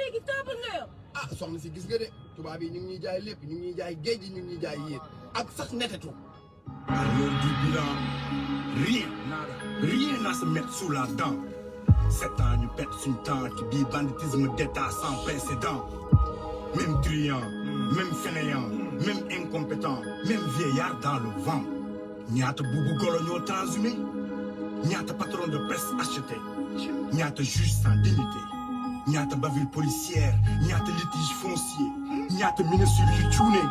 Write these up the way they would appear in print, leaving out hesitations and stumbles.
léegi table nga yow. ah soxna si gis nga de tubaab yi ñu ngi ñuy jaay lépp ñu ngi ñuy jaay géej gi ñu ngi ñuy jaay yéet ak sax netetu. À l'heure du bilan, rien à se mettre sous la dent. 7 ans, nous pète son temps qui dit banditisme d'État sans précédent. Même truand, même fainéant, même incompétent, même vieillard dans le vent. Niata boubou coloniaux transhumé, niata patron de presse acheté, niata juge sans dignité, niata bavure policière, niata litige foncier, niata ministre yu cuune,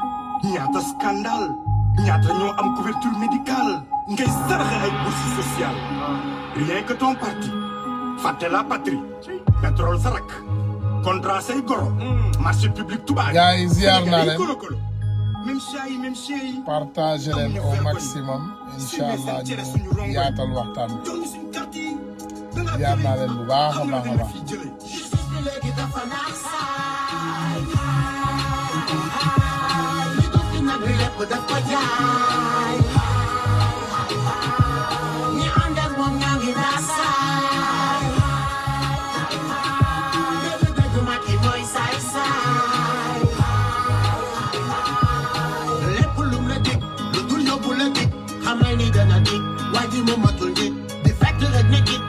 niata scandale. ñaata ñoo am couverture médicale ngay saraxe ay bourse sociale rien que ton parti fàtte la patrie pétrole sarak contrat say goro marché public tubaab gars yi ziar naa leen même chien yi partagez leen au maximum inchallah ñu yaatal waxtaan ziar naa leen bu baax a baax a baax daf ko jaay ñi ànd ak moom ñoo ngi raasaay dëgg Macky mooy saay saay lépp lum la dig lu dul yóbbu la dig xamal ni dana dig waa ji mu matul nit di fekk rek ne git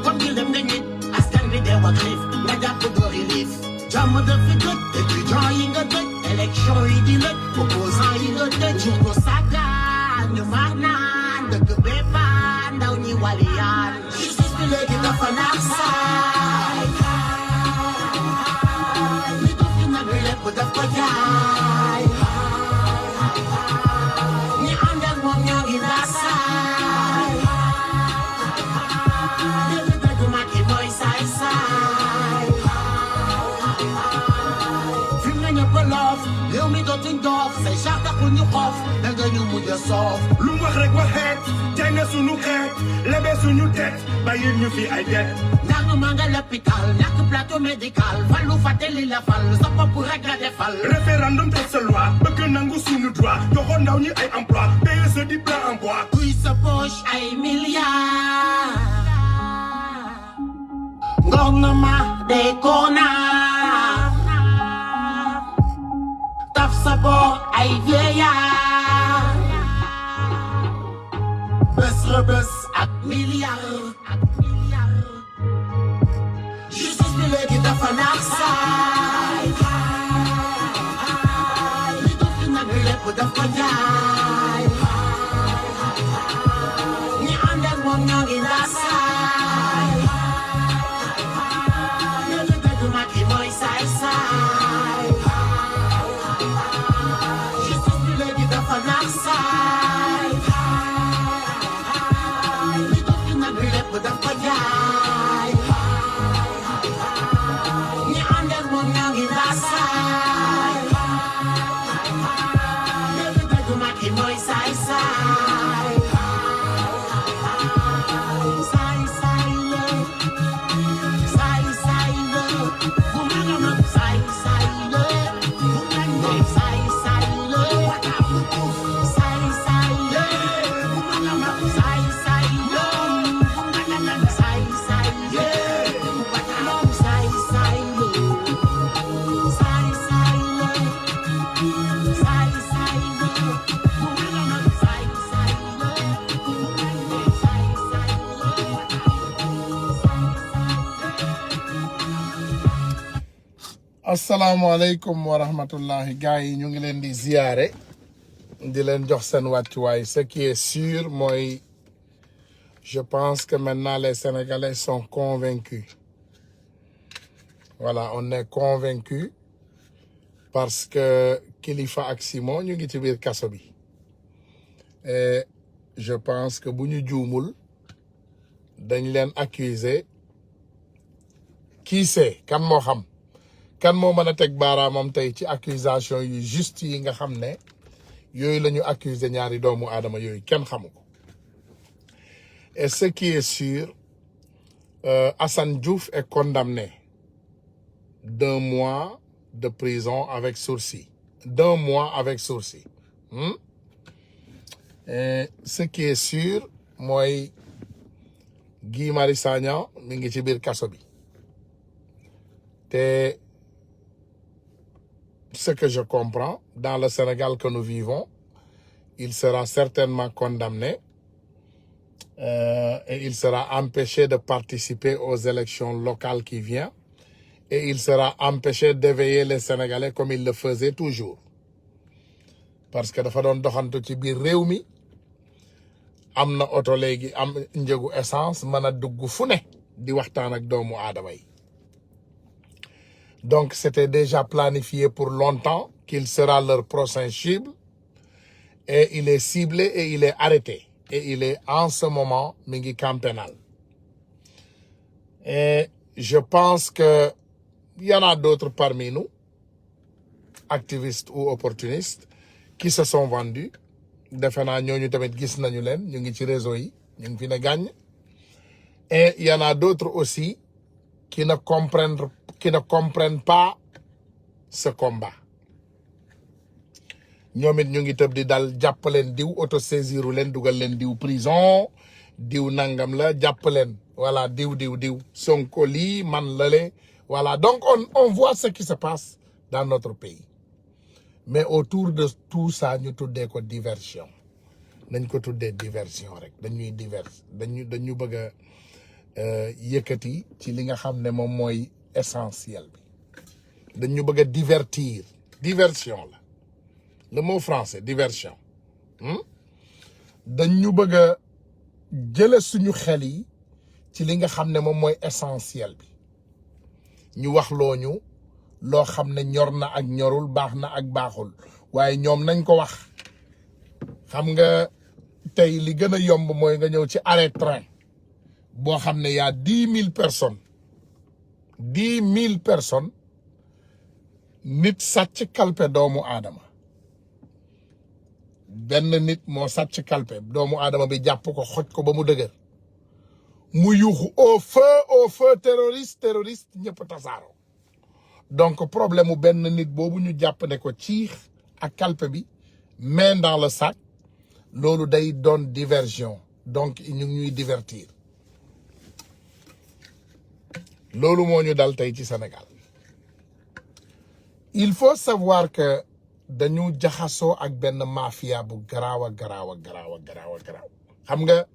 kon gi dem nga nit askan bi dee wa xiif nga jàpp doori liif jàmm daf fi gëj étudiant yi nga tëj élection yi di lëj opposant yi nga tëj ko sagaan ñu mar naan dëkk béppaan ndaw ñi waliyaan justice bi léegi dafa naax saay li du fi nag bi lépp daf ko jaay ñi ànd ak moom ñoo ngi raasaay dëgg Macky mooy saay saay fi mu ne ñëpp loof réew mi dootuñ doof say char taxul ñu xoof da nga ñu mujj a soof lu mu wax rek waxeet tey na suñu xeet lebe suñu tet bàyyil ñu fi ay det ndax nu maa nga l'hôpital ñàkk plateau médical fallu fàtte li la fal sa bopp rek la defal référendum te sa loi bëgg nangu suñu droit joxoon ndaw ñi ay emploi PSE di plein emploi kuy sa poche ay milliards gouvernement des connards taf sa boor ay vieillards bés rebés ak milliards justice bi léegi dafa naax saay li du fi nag bi lépp daf ko jaay ñi ànd ak moom ñoo ngi raasaay dëgg Macky mooy saay saay justice bi léegi dafa naax saay li du fi nag bi lépp daf ko jaay ñi ànd ak moom ñoo ngi raasaay dëgg Macky mooy saay saay saay saay la saay saay la bu ma nga mag saay saay la bu ma nga saay saay la saay saay la bu ma nga mag saay saay la bu ma nga mag saay saay la bu ma nga mag saay saay la saay saay la saay saay la bu ma nga mag saay saay la bu ma nga mag saay saay asalaamaaleykum wa rahmatullahi gars yi ñu ngi leen di ziyaare di leen jox seen wàccuwaay ce qui est sûr mooy je pense que maintenant les Sénégalais sont convaincus voilà on est convaincus parce que Kilifeu ak Simon ñu ngi ci biir kaso bi et je pense que bu ñu juumul dañ leen accuser qui sait kan moo xam kan moo mën a teg baaraamam tey ci accusation yu juste yi nga xam ne yooyu la ñu accuser ñaari doomu aadama yooyu kenn xamu ko et ce qui est sûr Assane Diouf est condamné d'1 mois de prison avec sursis d'1 mois avec sursis et ce qui est sûr mooy Guy Marius Sagna mi ngi ci biir kaso bi te ce que je comprends, dans le Sénégal que nous vivons, il sera certainement condamné et il sera empêché de participer aux élections locales qui viennent et il sera empêché d'éveiller les Sénégalais comme il le faisait toujours. Parce que dafa doon doxantu ci biir réew mi am na oto léegi am njëgu essence mën a dugg fu ne di waxtaan ak doomu aadama yi. Donc c'était déjà planifié pour longtemps qu'il sera leur prochain cible et il est ciblé et il est arrêté et il est en ce moment mi ngi camp pénal. Et je pense que il y en a d'autres parmi nous, activistes ou opportunistes, qui se sont vendus. Defe naa ñooñu tamit gis nañu leen ñu ngi ci réseau yi ñu ngi fi ne gàññ. Et il y en a d'autres aussi qui ne comprennent pas ce combat. ñoom it ñu ngi tëb di dal jàpp leen diw autosaisiru leen dugal leen diw prison diw nangam la jàpp leen voilà diw Sonko lii man lale voilà. Donc on voit ce qui se passe dans notre pays. Mais autour de tout ça ñu tuddee ko diversion nañ ko tuddee diversion rek dañuy dañu bëgg a yëkkati ci li nga xam ne moom mooy essentiel bi dañu bëgg a diversion la le mot français diversion dañu bëgg a jële suñu xel yi ci li nga xam ne moom mooy essentiel bi ñu wax looñu loo xam ne ñor na ak ñorul baax na ak baaxul waaye ñoom nañ ko wax. Xam nga tey li gën a yomb mooy nga ñëw ci arrêt train boo xam ne y'a 10 000 personnes 10 000 personnes nit sàcc kalpe doomu aadama benn nit moo sàcc kalpe doomu aadama bi jàpp ko xoj ko ba mu dëgër mu yuuxu au feu terroriste ñëpp tasaaroo. Donc problème mu benn nit boobu ñu jàpp ne ko ciix ak kalpe bi main dans le sac loolu day doon diversion donc ñu ngi ñuy divertir loolu moo ñu dal tey ci Sénégal. Il faut savoir que dañu jaxasoo ak benn mafia bu garaaw. Xam nga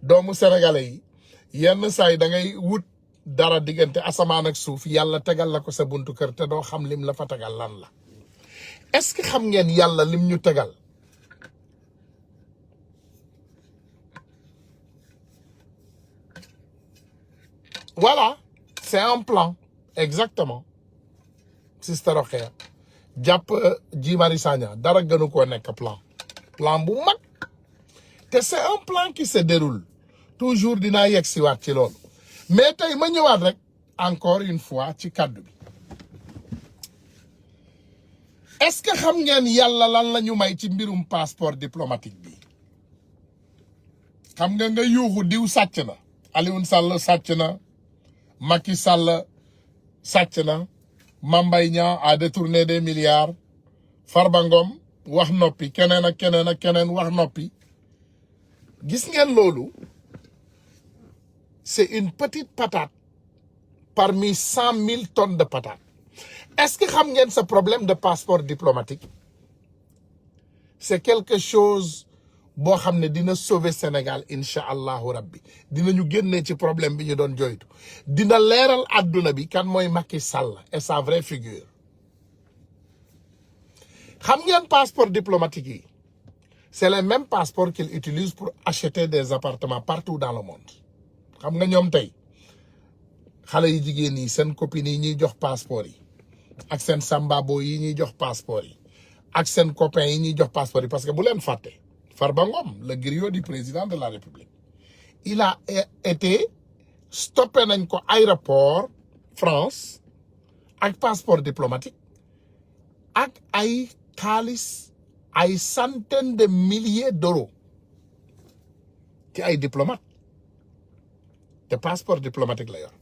doomu sénégalais yi yenn saa yi da ngay wut dara diggante asamaan ak suuf yàlla tegal la ko sa buntu kër te doo xam lim la fa tegal lan la. Est-ce que xam ngeen yàlla lim ñu tegal voilà c'est un plan exactement. Sister Rokhaya jàpp Guy Marius Sagna dara gënu koo nekk plan bu mag te c'est un plan qui se déroule toujours dinaa yegg si waat ci loolu. Mais tey ma ñëwaat rek encore une fois ci kàddu bi est-ce que xam ngeen yàlla lan la ñu may ci mbirum passeport diplomatique bi. Xam nga yuuxu diw sàcc na Alioune Sall sàcc na Macky Sall sàcc na Mame Mbaye Niang a détourné des milliards Farba Ngom wax noppi keneen ak keneen wax noppi. Gis ngeen loolu c'est une petite patate parmi 100 000 tonnes de patates. Est-ce que xam ngeen ce problème de passeport diplomatique c'est quelque chose boo xam ne dina sauver Sénégal incha allahu rabbi dinañu génnee ci problème bi ñu doon joytu dina leeral àdduna bi kan mooy Macky Sall et sa vraie figure. Xam ngeen passeport diplomatique yi c'est les mêmes passeports qu'ils utilisent pour acheter des appartements partout dans le monde. Xam nga ñoom tey xale yi jigéen yi seen copines yi ñuy jox passeport yi ak seen sambabo yi ñuy jox passeport yi ak seen copains yi ñuy jox passeport yi parce que bu leen fàtte Farba Ngom le griot du président de la République il a été stoppé nañ ko aéroport France ak passeport diplomatique ak ay xaalis ay centaines de milliers d'euros ci ay diplomate te passeport diplomatique la yor.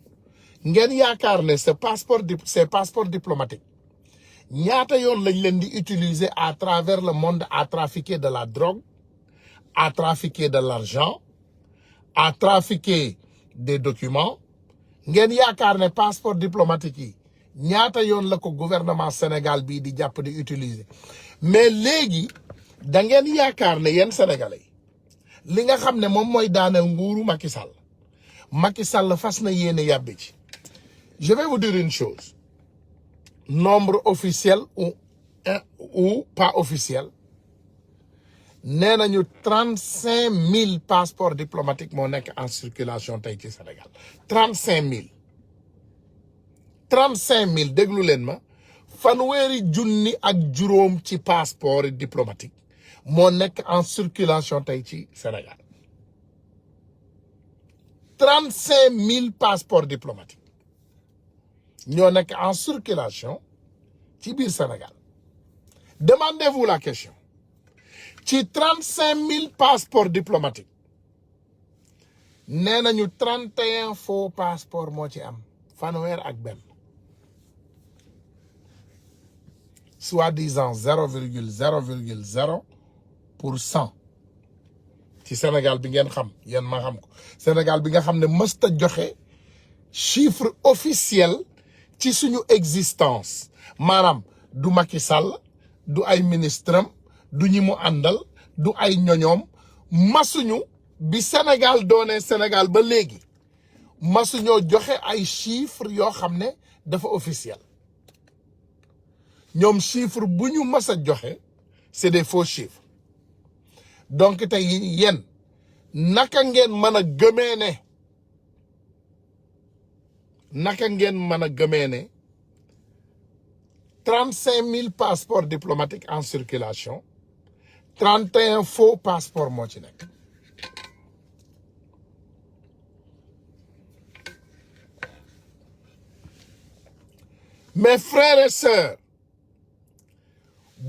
Ngeen yaakaar ne ces passeports diplomatiques ñaata yoon lañ leen di utiliser à travers le monde à trafiquer de la drogue à trafiquer de l'argent à trafiquer des documents. Ngeen yaakaar ne passeport diplomatique yi ñaata yoon la ko gouvernement Sénégal bii di jàpp di utiliser mais léegi da ngeen yaakaar ne yéen sénégalais li nga xam ne moom mooy daaneel nguuru Macky Sall fas na yéene yàbbi ci. Je vais vous dire une chose, nombre officiel ou pas officiel, nee nañu 35 000 passeports diplomatiques moo nekk en circulation tey ci Sénégal 35 000 35 000 déglu leen ma fanweeri junni ak juróom ci passeport diplomatique moo nekk en circulation tey ci Sénégal 35 000 passeports diplomatiques ñoo nekk en circulation ci biir Sénégal demandez-vous la question ci 35 000 passeports diplomatiques nee nañu 31 faux passeports moo ci am fanweer ak benn soi-disant 0,0,0% ci Sénégal bi ngeen xam yéen ma xam ko Sénégal bi nga xam ne mësta joxe chiffre officiel ci suñu existence maanaam du Macky Sall du ay ministre am du ñi mu àndal du ay ñoñoom masuñu bi Sénégal doone Sénégal ba léegi masuñoo joxe ay chiffres yoo xam ne dafa officiel ñoom chiffre bu ñu mas a joxe c'est des faux chiffres donc tey yéen naka ngeen mën a gëmee ne 35 000 passeports diplomatiques en circulation 31 faux passeports moo ci nekk mes frères et sœurs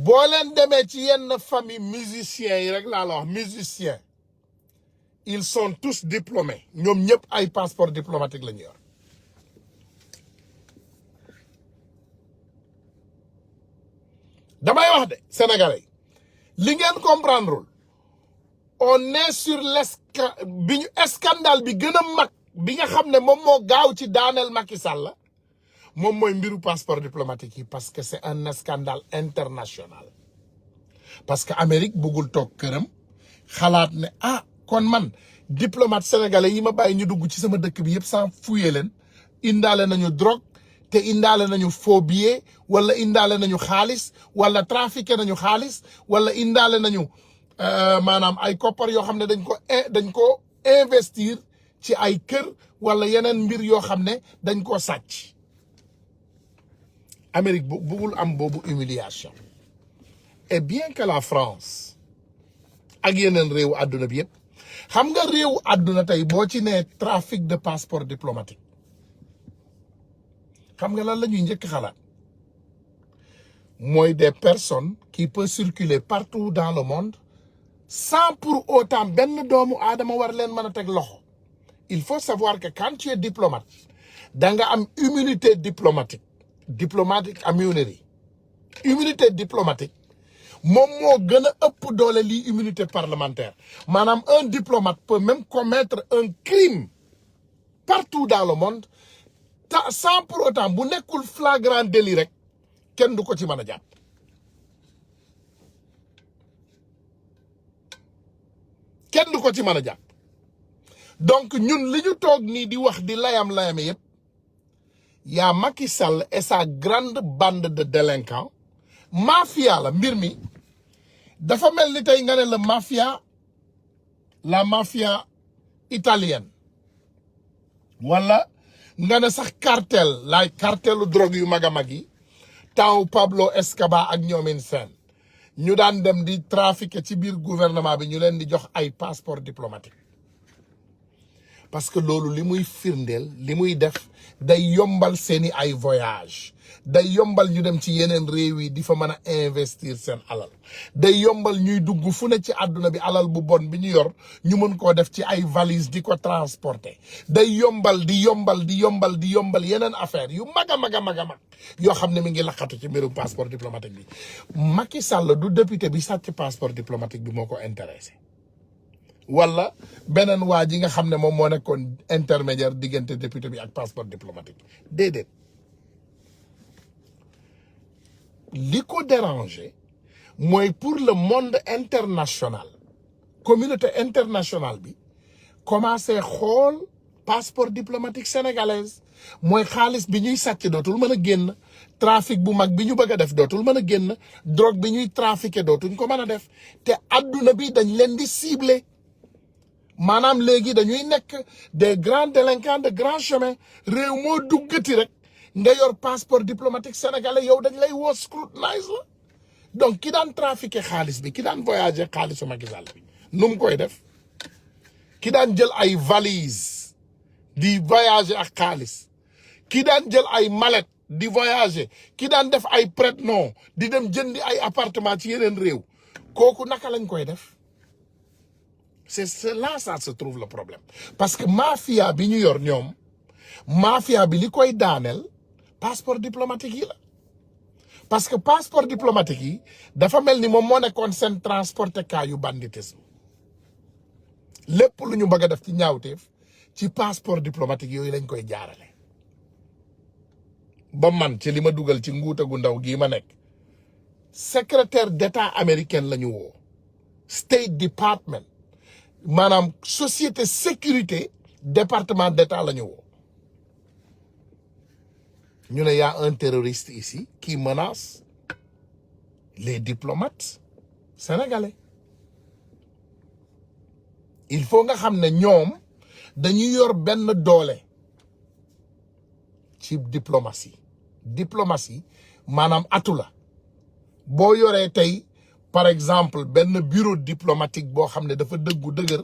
boo leen demee ci yenn famille musiciens yi rek laa la wax musiciens ils sont tous diplômés ñoom ñëpp ay passeport diplomatique la ñu yor damay wax de sénégalais li ngeen comprendre on est sur scandale bi gën a mag bi nga xam ne moom moo gaaw ci daaneel Macky Sall moom mooy mbiru passeport diplomatique yi parce que c'est un scandale international parce que Amérique bëggul toog këram xalaat ne kon man diplomate sénégalais yi ma bàyyi ñu dugg ci sama dëkk bi yëpp sans fouiller leen indaale nañu drogue te indaale nañu faux billets wala indaale nañu xaalis wala trafiqué nañu xaalis wala indaale nañu maanaam ay koppar yoo xam ne dañ ko investir ci ay kër wala yeneen mbir yoo xam ne dañ koo sàcc Amérique bëggul am boobu humiliation et bien que la France ak yeneen réewu àdduna bi yëpp xam nga réewu àdduna tey boo ci nee trafic de passeport diplomatique xam nga lan la ñuy njëkk xalaat mooy des personnes qui peuvent circuler partout dans le monde sans pour autant benn doomu aadama war leen mën a teg loxo il faut savoir que quand tu es diplomate da nga am immunité diplomatique immunité diplomatique moom moo gën a ëpp doole lii immunité parlementaire maanaam un diplomate peut même commettre un crime partout dans le monde sans pour autant bu nekkul flagrant délit rek kenn du ko ci mën a jàpp donc ñun li ñu toog nii di wax di layam-layame yëpp y'a Macky Sall et sa grande bande de délinquants mafia la mbir mi dafa mel ni tey nga ne la mafia italienne wala nga ne sax cartelu drogue yu mag a mag yi taw Pablo Escobar ak ñoomin seen ñu daan dem di trafiquer ci biir gouvernement bi ñu leen di jox ay passeport diplomatique parce que loolu li muy firndeel li muy def day yombal seeni ay voyage day yombal ñu dem ci yeneen réew yi di fa mën a investir seen alal day yombal ñuy dugg fu ne ci àdduna bi alal bu bon bi ñu yor ñu mën koo def ci ay valise di ko transporter day yombal di yombal yeneen affaire yu mag a mag yoo xam ne mi ngi laqatu ci mbirum passeport diplomatique bi Macky Sall du député bi sàcc passeport diplomatique bi moo ko intéressé wala beneen waa ji nga xam ne moom moo nekkoon intermédiaire diggante député bi ak passeport diplomatique déedéet li ko déranger mooy pour le monde international communauté internationale bi commencé xool passeport diplomatique sénégalaise mooy xaalis bi ñuy sàcc dootul mën a génn trafic bu mag bi ñu bëgg a def dootul mën a génn drogue bi ñuy trafiqué dootuñ ko mën a def te adduna bi dañ leen di ciblé maanaam léegi dañuy nekk des grands délinquants de grand chemin réew moo duggati rek nga yor passeport diplomatique sénégalais yow dañ lay woo scrutinise la donc ki daan trafiqué xaalis bi ki daan voyagé xaalisu Macky Sall bi nu mu koy def ki daan jël ay valise di voyager ak xaalis ki daan jël ay mallette di voyager ki daan def ay prête-nom di dem jëndi ay appartement ci yeneen réew kooku naka lañ koy def c'est là ça se trouve le problème parce que mafia bi ñu yor ñoom mafia bi li koy daaneel passeport diplomatique yi la parce que passeport diplomatique yi dafa mel ni moom moo nekkoon seen transporté cas yu banditisme lépp lu ñu bëgg a def ci ñaawteef ci passeport diplomatique yooyu lañ koy jaarale ba man ci li ma dugal ci nguuta gu ndaw gii ma nekk secrétaire d'état américaine la ñu woo State Department maanaam société sécurité département d'état la ñu woo ñu ne y a un terroriste ici qui menace les diplomates sénégalais il faut nga xam ne ñoom dañuy yor benn doole ci diplomatie maanaam atu la boo yoree tey par exemple benn bureau diplomatique boo xam ne dafa dëggu dëgër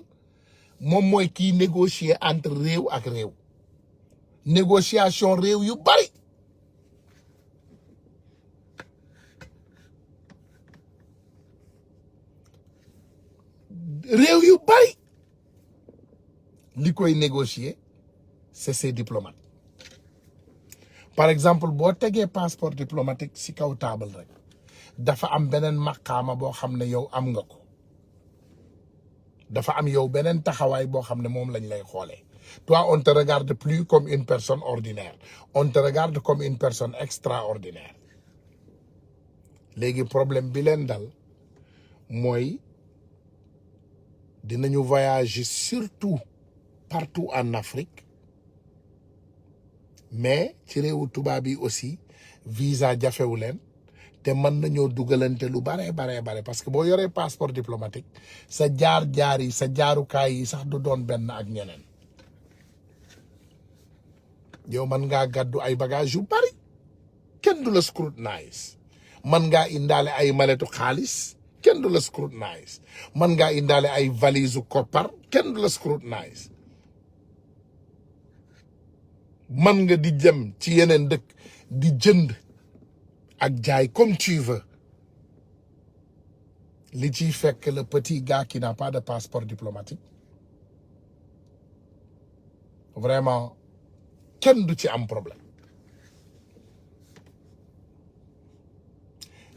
moom mooy kiy négocier entre réew ak réew négociation réew yu bari li koy négocier c'est ces diplomates par exemple boo tegee passeport diplomatique ci kaw table rek dafa am beneen maqaama boo xam ne yow am nga ko dafa am yow beneen taxawaay boo xam ne moom lañ lay xoolee toi on te regarde plus comme une personne ordinaire on te regarde comme une personne extraordinaire léegi problème bi leen dal mooy dinañu voyager surtout partout en Afrique mais ci réewu tubaab yi aussi visa jafewu leen te mën nañoo dugalante lu bare parce que boo yoree passeport diplomatique sa jaar yi sa jaarukaay yi sax du doon benn ak ñeneen yow mën ngaa gàddu ay bagages yu bari kenn du la scrutinise mën ngaa indaale ay maletu xaalis kenn du la scrutinise mën ngaa indaale ay valise koppar kenn du la scrutinise mën nga di jëm ci yeneen dëkk di jënd ak jaay comme tu veux li ciy fekk le petit gars qui n'a pas de passeport diplomatique vraiment kenn du ci am problème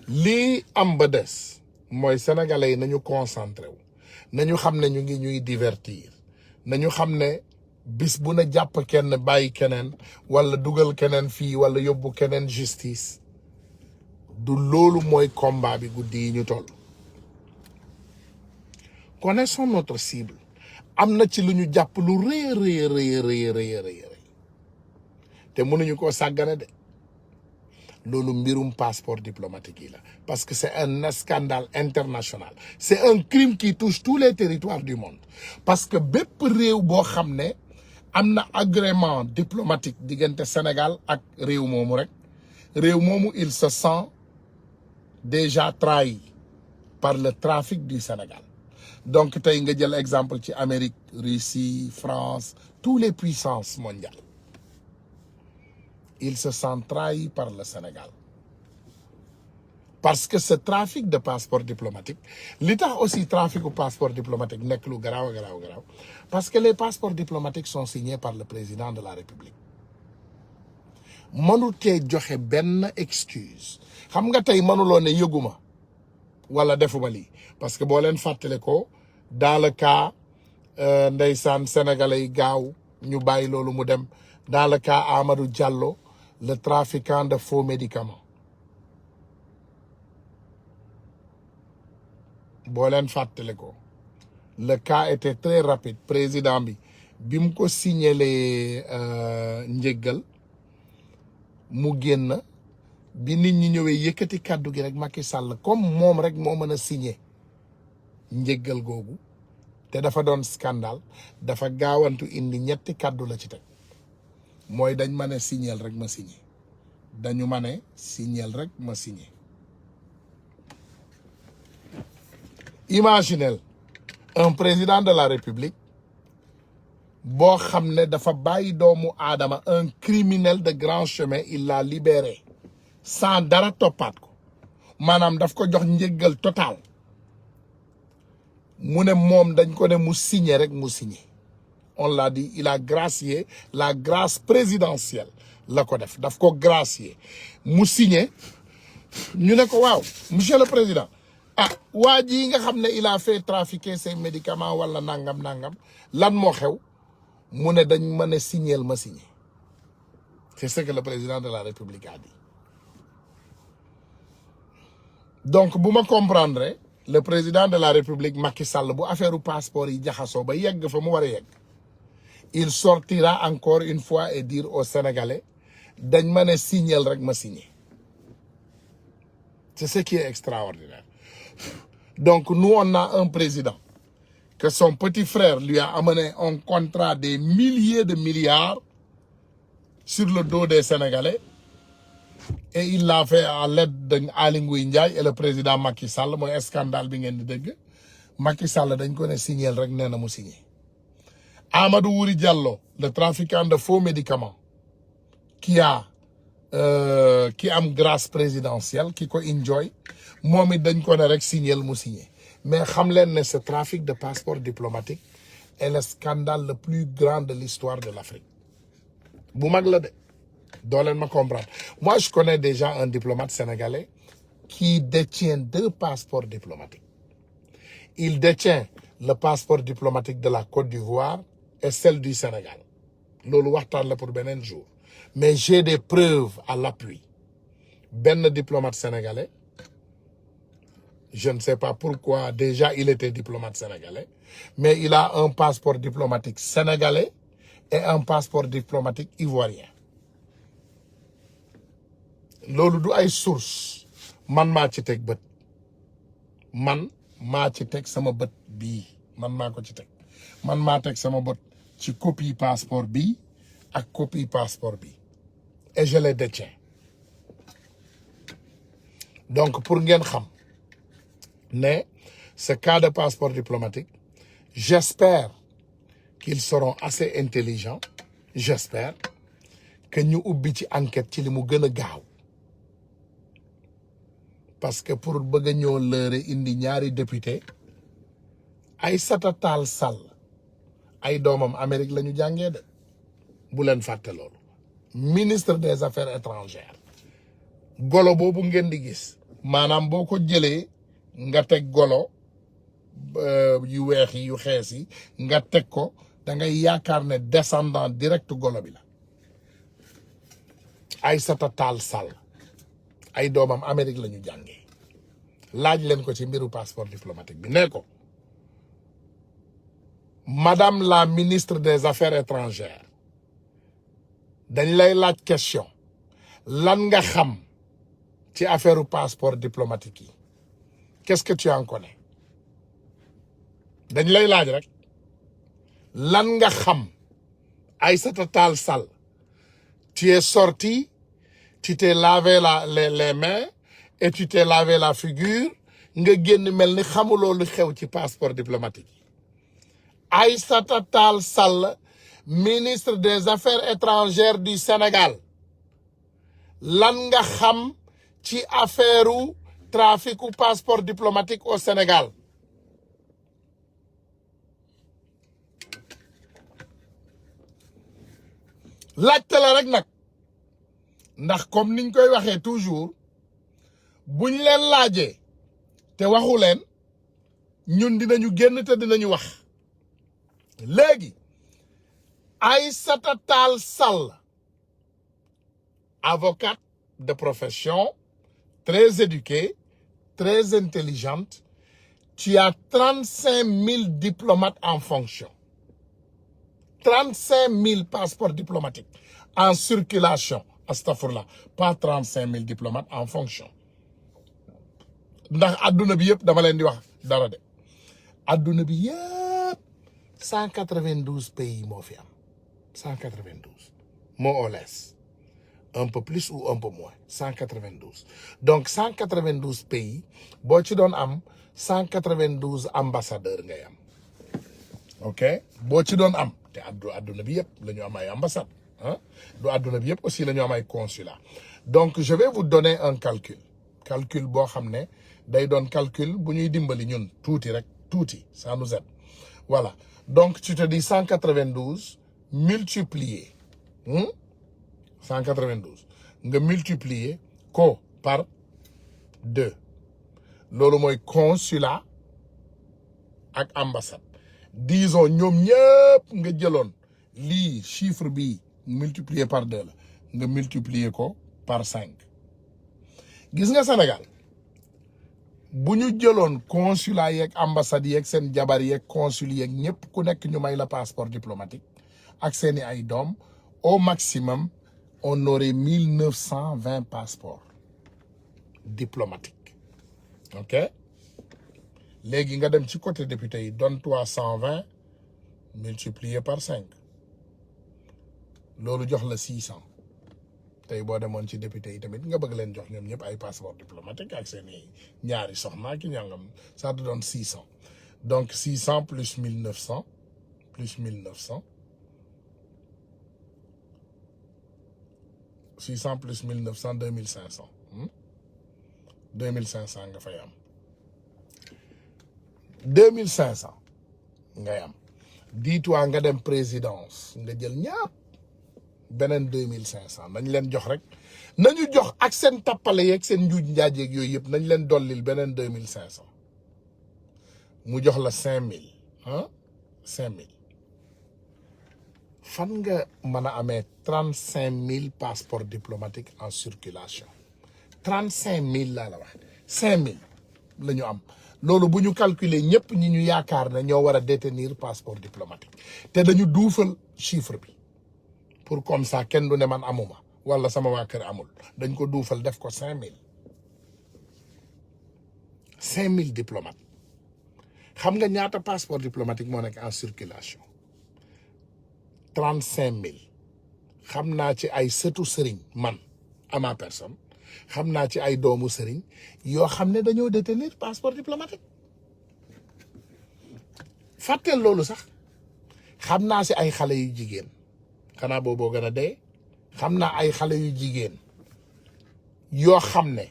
lii am ba des mooy sénégalais yi nañu concentré wu nañu xam ne ñu ngi ñuy divertir nañu xam ne bis bu na jàpp kenn bàyyi keneen wala dugal keneen fii wala yóbbu keneen justice du loolu mooy combat bi guddi yi ñu toll connaissons notre cible am na ci lu ñu jàpp lu rëy te mënuñu koo sàggane de loolu mbirum passeport diplomatique yi la parce que c'est un scandale international c'est un crime qui touche tous les territoires du monde parce que bépp réew boo xam ne am na agrément diplomatique diggante Sénégal ak réew moomu rek réew moomu il se sent déjà trahi par le trafic du Sénégal donc tey nga jël exemple ci Amérique Russie France tous les puissances mondiales ils se sentent trahis par le Sénégal parce que ce trafic de passeport diplomatique li tax aussi trafic du passeport diplomatique nekk lu garaaw parce que les passeports diplomatiques sont signés par le président de la République mënutee joxe benn excuse xam nga tey mënuloo ne yëguma wala defuma lii parce que boo leen fàttale ko dans le cas ndeysaan sénégalais yi gaaw ñu bàyyi loolu mu dem dans le cas Amadou Diallo le trafiquant de faux médicaments boo leen fàttale ko le cas était très rapide président bi mu ko signalee njëggal mu génn bi nit ñi ñëwee yëkkati kàddu gi rek Macky Sall comme moom rek moo mën a signé njëggal googu te dafa doon scandale dafa gaawantu indi ñetti kàddu la ci teg mooy dañ ma ne signeel rek ma signé dañu ma ne signeel rek ma signé. Imaginez un président de la République boo xam ne dafa bàyyi doomu aadama un criminel de grand chemin il l'a libéré sans dara toppaat ko maanaam daf ko jox njëggal total mu ne moom dañ ko ne mu signé rek mu signé on l'a dit il a gracié la grâce présidentielle la ko daf ko gracier mu signé ñu ne ko waaw monsieur le président ah waa ji nga xam ne il a fait trafiquer ses médicaments wala nangam lan moo xew mu ne dañ ma ne signeel ma signé c'est ce que le président de la République a dit. Donc bu ma comprendre le président de la République Macky Sall bu affaire u passeport yi jaxasoo ba yegg fa mu war a yegg il sortira encore une fois et dire aux Sénégalais dañ ma ne signeel rek ma signé. C'est ce qui est extraordinaire. Donc nous on a un président que son petit frère lui a amené un contrat des milliers de milliards sur le dos des Sénégalais et il l'a fait à l'aide de Aly Ngouille Ndiaye et le président Macky Sall mooy scandale bi ngeen di dégg Macky Sall dañ ko ne signeel rek nee na mu signé. Amadou Wuri Diallo le trafiquant de faux médicaments qui am grâce présidentielle qui ko enjoy moom it dañ ko ne rek signeel mu signé mais xam leen ne ce trafic de passeport diplomatique est le scandale le plus grand de l'histoire de l'Afrique bu mag la de doo leen ma comprendre. Moi je connais déjà un diplomate sénégalais qui détient 2 passeports diplomatiques. Il détient le passeport diplomatique de la Côte d'Ivoire et celle du Sénégal loolu waxtaan la pour beneen jour mais j'ai des preuves à l'appui. benn diplomate sénégalais je ne sais pas pourquoi déjà il était diplomate sénégalais mais il a un passeport diplomatique sénégalais et un passeport diplomatique ivoirien loolu du ay source man maa ci teg bët man maa ci teg sama bët bii man maa ko ci teg man maa teg sama bët ci copie passeport bii ak copie passeport bi et je les détiens. Donc pour ngeen xam ne ce cas de passeport diplomatique j'espère qu'ils seront assez intelligents j'espère que ñu ubbi ci enquête ci li mu gën a gaaw parce que pour bëgg a ñoo lëre indi ñaari député Aïssata Tall Sall ay doomam Amérique la ñu jàngee de bu leen fàtte loolu ministre des affaires étrangères golo boobu ngeen di gis maanaam boo ko jëlee nga teg golo yu weex yi yu xees yi nga teg ko da ngay yaakaar ne descendant direct golo bi la Aïssata Tall Sall ay doomam Amérique la ñu jàngee laaj leen ko ci mbiru passeport diplomatique bi ne ko madame la ministre des affaires étrangères dañ lay laaj question lan nga xam ci affaire passeport diplomatique yi qu'est-ce que tu en connais dañ lay laaj rek lan nga xam Aïssata Tall Sall tu es sorti tu t'es lavé les mains et tu t'es lavé la figure nga génn mel ni xamuloo lu xew ci passeport diplomatique yi Aïssata Tall Sall ministre des affaires étrangères du Sénégal lan nga xam ci affaire trafic ou passeport diplomatique au Sénégal laajte la rek nag ndax comme niñ koy waxee toujours buñ leen laajee te waxu leen ñun dinañu génn te dinañu wax léegi Aïssata Tall Sall avocate de profession très éduquée très intelligente tu as 35 000 diplomates en fonction. 35 000 passeports diplomatiques en circulation. Astafurlah, pas 35 000 diplomates en fonction. ndax adduna bi yëpp dama leen di wax dara de adduna bi yëpp 192 pays moo fi am 192 more or less un peu plus ou un peu moins 192 donc 192 pays boo ci doon am 192 ambassadeurs ngay am ok boo ci doon am te adduna bi yëpp la ñu am ay ambassades ah du adduna bi yëpp aussi la ñu am ay consulats donc je vais vous donner un calcul boo xam ne day doon calcul bu ñuy dimbali ñun tuuti rek tuuti ça nous aide voilà donc tu te dis 192 multiplié 192 nga multiplier ko par 2 loolu mooy consulat ak ambassade disons ñoom ñëpp nga jëloon lii chiffre bi multiplié par 2 la nga multiplier ko par 5 gis nga Sénégal bu ñu jëloon consulat yeeg ambassade yeeg seen jabar yeeg consul yeeg ñëpp ku nekk ñu may la passeport diplomatique ak seeni ay doom au maximum on aurait 1920 passeports diplomatiques ok léegi nga dem ci côté député yi donne-toi 120 multiplié par 5 loolu jox la 600 tey boo demoon ci député yi tamit nga bëgg leen jox ñoom ñëpp ay passeport diplomatique ak seeni ñaari soxna ki ñangam ça te donne 600 donc 600 plus 1900 plus 1900 600 plus 1900 2500 2500 nga fay am 2500 ngay am dis-toi nga dem présidence nga jël ñaap beneen 2500 nañ leen jox rek nañu jox ak seen tappale yeeg seen njuuj njaajeeg yooyu yëpp nañ leen dollil beneen 2500 mu jox la 5000 ah 5000 fan nga mën a amee 35000 passeports diplomatiques en circulation 35000 laa la wax 5000 la ñu am loolu bu ñu calculer ñëpp ñi ñu yaakaar ne ñoo war a détenir passeport diplomatique te dañu duufal chiffre bi pour comme ça kenn du ne man amuma wala sama waa kër amul dañ ko duufal def ko 5000 diplomates xam nga ñaata passeport diplomatique moo nekk en circulation 35000 xam naa ci ay sëtu sëriñ man à ma personne xam naa ci ay doomu sëriñ yoo xam ne dañoo détenir passeport diplomatique fàtteel loolu sax xam naa si ay xale yu jigéen xanaa booboo gën a dee xam naa ay xale yu jigéen yoo xam ne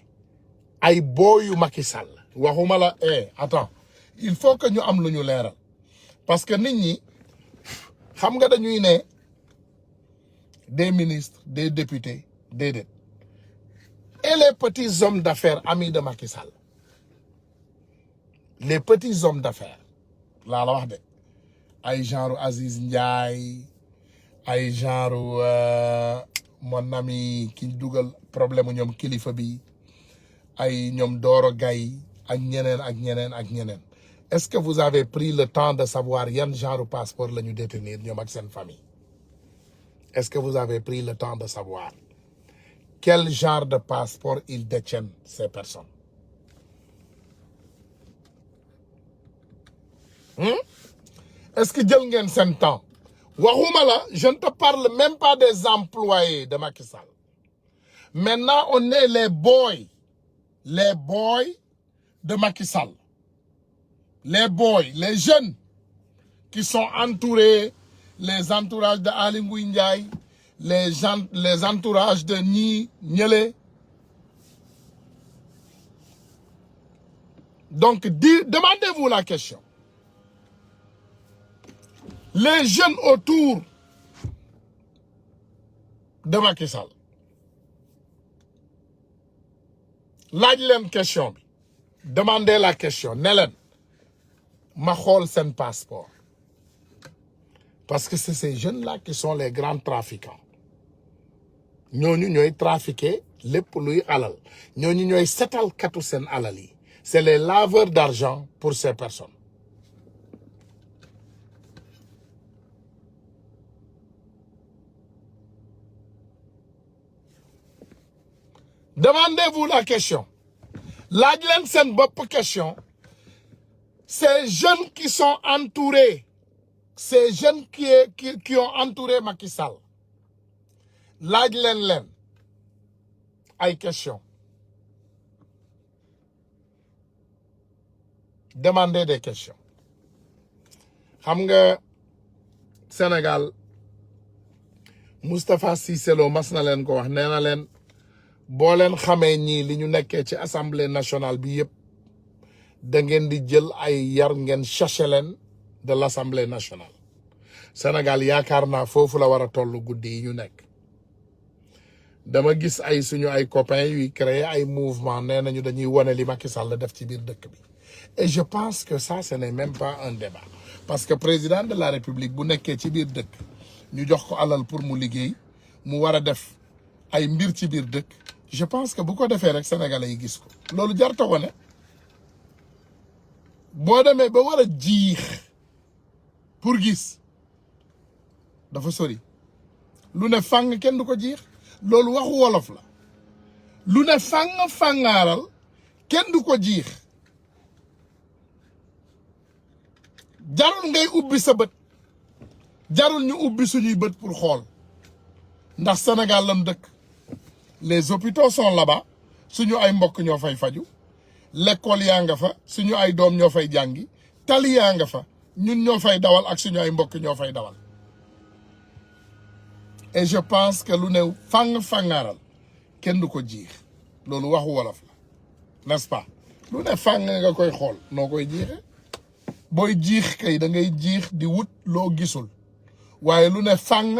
ay booyu Macky Sall waxuma la attends il faut que ñu am lu ñu leeral parce que nit ñi xam nga dañuy ne des ministres des députés déedéet et les petits hommes d'affaires amis de Macky Sall les petits hommes d'affaires laa la wax de ay genre Aziz Ndiaye ay genre mon ami ki dugal problème ñoom kilifa bi ay ñoom Doro Gaye ak ñeneen ak ñeneen ak ñeneen est-ce que vous avez pris le temps de savoir yan genre passeport la ñu détenir ñoom ak seen famille est-ce que vous avez pris le temps de savoir quel genre de passeport ils détiennent ces personnes est-ce que jël ngeen seen temps waxuma la je ne te parle même pas des employés de Macky Sall maintenant on est les boys de Macky Sall les boys les jeunes qui sont entourés les entourages de Aly Ngouille Ndiaye les entourages de ñii ñële donc demandez-vous la question les jeunes autour de Macky Sall laaj leen question bi demandez la question ne leen ma xool seen passeport parce que c'est ces jeunes-là qui sont les grands trafiquants ñooñu ñooy trafiquer lépp luy alal ñooñu ñooy setal katu seen alal yi c'est les laveurs d'argent pour ces personnes. Demandez-vous la question. Laaj leen seen bopp question. Ces jeunes qui sont entourés, ces jeunes qui ont entouré Macky Sall, laaj leen ay question. Demandez des questions. Xam nga Sénégal Moustapha Cissé Lo mas na leen ko wax nee na leen boo leen xamee ñii li ñu nekkee ci assemblée nationale bi yëpp da ngeen di jël ay yar ngeen chercher leen de l'assemblée nationale. Sénégal yaakaar naa foofu la war a toll guddi yi ñu nekk. Dama gis ay suñu ay copains yuy créer ay mouvement nee nañu dañuy wane li Macky Sall def ci biir dëkk bi. Et je pense que ça ce n'est même pas un débat parce que président de la République bu nekkee ci biir dëkk ñu jox ko alal pour mu liggéey mu war a def ay mbir ci biir dëkk. Je pense que bu ko defee rek sénégalais yi gis ko loolu jarta wone boo demee ba war a jiix pour gis dafa sori lu ne fàng kenn du ko jiix loolu waxu wolof la lu ne fàngaaral kenn du ko jiix jarul ngay ubbi sa bët jarul ñu ubbi suñuy bët pour xool ndax Sénégal lam dëkk. Les hôpitaux sont là-bas suñu ay mbokk ñoo fay faju l'école yaa nga fa suñu ay doom ñoo fay jàngi tali yaa nga fa ñun ñoo fay dawal ak suñu ay mbokk ñoo fay dawal et je pense que lu ne fàngaaral kenn du ko jiix loolu waxu wolof la n'est-ce pas lu ne fàng nga koy xool noo koy jiixe booy jiix kay da ngay jiix di wut loo gisul waaye lu ne fàng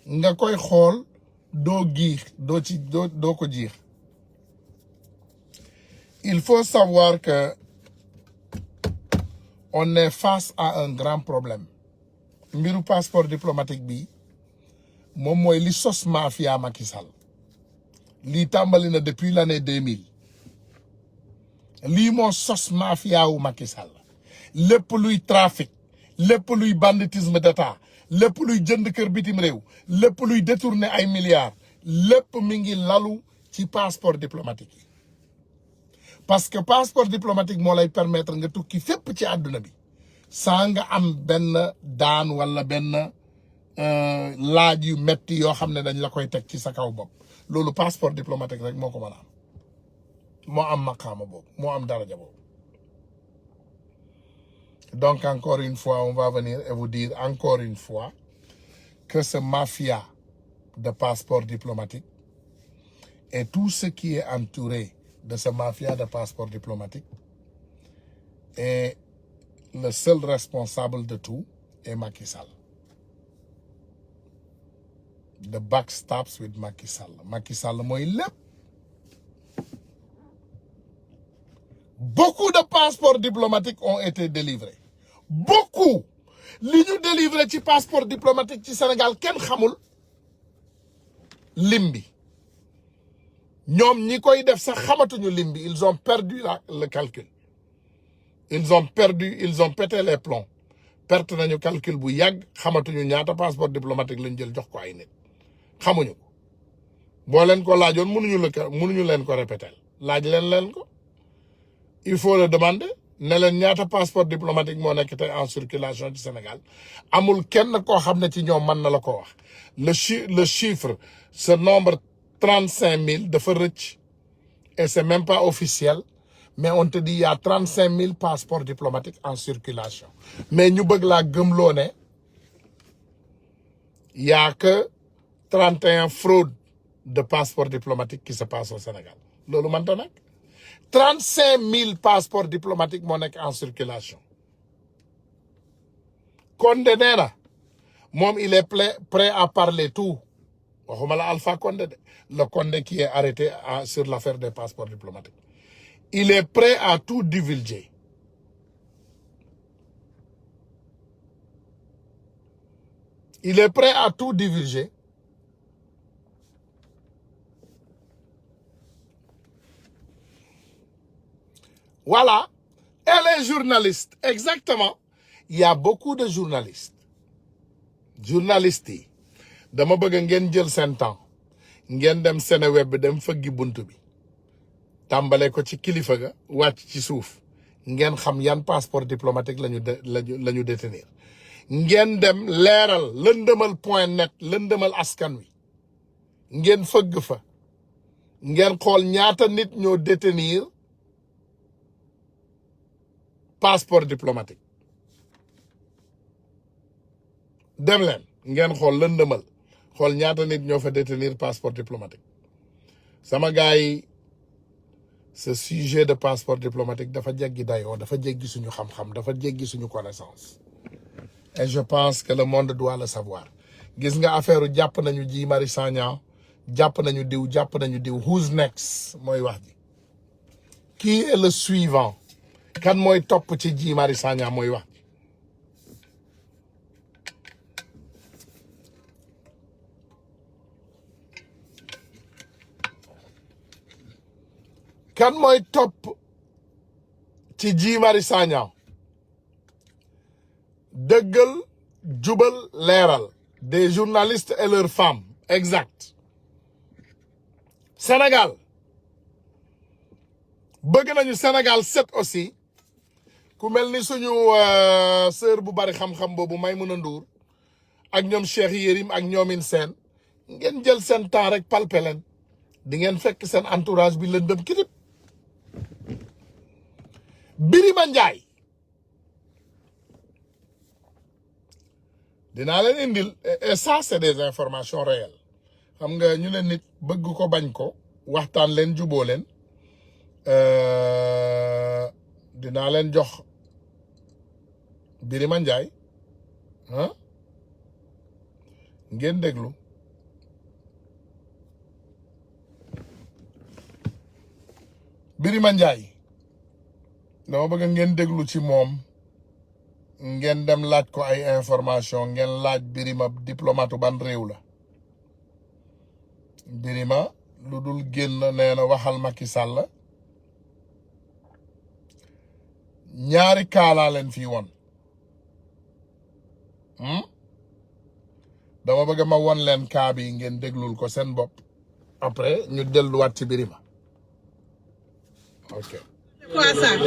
nga koy xool doo giix doo ko jiix. Il faut savoir que on est face à un grand problème mbiru passeport diplomatique bi moom mooy li sos mafia Macky Sall lii tàmbali na depuis l'année 2000 lii moo sos mafia wu Macky Sall lépp luy trafic lépp luy banditisme d'État lépp luy jënd kër bitim réew lépp luy détourner ay milliards lépp mi ngi lalu ci passeport diplomatique yi parce que passeport diplomatique moo lay permettre nga tukki fépp ci àdduna bi saa nga am benn daan wala benn laaj yu metti yoo xam ne dañ la koy teg ci sa kaw bopp loolu passeport diplomatique rek moo ko mën a am moo am maqaama boobu moo am daraja boobu. Donc encore une fois on va venir et vous dire encore une fois que ce mafia de passeport diplomatique et tout ce qui est entouré de ce mafia de passeport diplomatique et le seul responsable de tout est Macky Sall. The buck stops with Macky Sall. Macky Sall mooy lépp. Beaucoup de passeports diplomatiques ont été délivrés. Beaucoup. Li ñu délivré ci passeport diplomatique ci Sénégal kenn xamul lim bi. ñoom ñi koy def sax xamatuñu lim bi ils ont perdu le calcul. Ils ont pété les plombs. Perte nañu calcul bu yàgg xamatuñu ñaata passeport diplomatique lañ jël jox ko ay nit. xamuñu ko boo leen ko laajoon mënuñu leen ko répéter laaj leen ko il faut le demander ne leen ñaata passeport diplomatique moo nekk tey en circulation ci Sénégal amul kenn koo xam ne ci ñoom mën na la ko wax le chiffre ce nombre 35 000 dafa rëcc et c'est même pas officiel mais on te dit il y a 35 000 passeports diplomatiques en circulation mais ñu bëgg laa gëmloo ne il y a que 31 fraudes de passeports diplomatiques qui se passent au Sénégal loolu mënta nekk 35 000 passeports diplomatiques moo nekk en circulation Condé nee na moom il est prêt à parler tout waxuma la Alpha Condé de le Condé qui est arrêté sur l'affaire des passeports diplomatiques il est prêt à tout divulguer il est prêt à tout divulguer Voilà. Et les journalistes, exactement. Il y a beaucoup de journalistes. Journalistes yi dama bëgg ngeen jël seen temps ngeen dem Seneweb bi dem fëggi buntu bi tàmbale ko ci kilifa ga wàcc ci suuf ngeen xam yan passeport diplomatique lañu détenir ngeen dem leeral lëndëmal.net lëndëmal askan wi ngeen fëgg fa ngeen xool ñaata nit ñoo détenir passeport diplomatique dem leen ngeen xool lëndëmal xool ñaata nit ñoo fa détenir passeport diplomatique sama gars yi ce sujet de passeport diplomatique dafa jéggi dayoo dafa jéggi suñu xam-xam dafa jéggi suñu connaissance et je pense que le monde doit le savoir gis nga affaire jàpp nañu Guy Marius Sagna jàpp nañu diw who's next mooy wax ji qui est le suivant kan mooy topp ci Guy Marius Sagna mooy wax ji kan mooy topp ci Guy Marius Sagna dëggal jubal leeral des journalistes et leurs femmes exact Sénégal bëgg nañu Sénégal set aussi ku mel ni suñu sœur bu bari xam-xam boobu Maïmouna Ndour ak ñoom Cheikh Yérim ak ñoomin seen ngeen jël seen temps rek palpe leen di ngeen fekk seen entourage bi lëndëm kirip Birima Ndiaye dinaa leen indil et ça c'est des informations réelles xam nga ñu leen nit bëgg ko bañ ko waxtaan leen juboo leen dinaa leen jox Birima Ndiaye ngeen déglu Birima Ndiaye dama bëgg ngeen déglu ci moom ngeen dem laaj ko ay information ngeen laaj Birima diplomate ban réew la Birima lu dul génn nee na waxal Macky Sall ñaari kaalaa leen fii woon dama bëgg ma won leen kaa bi ngeen déglul ko seen bopp après ñu delluwaat ci Birima ok quoi ça mi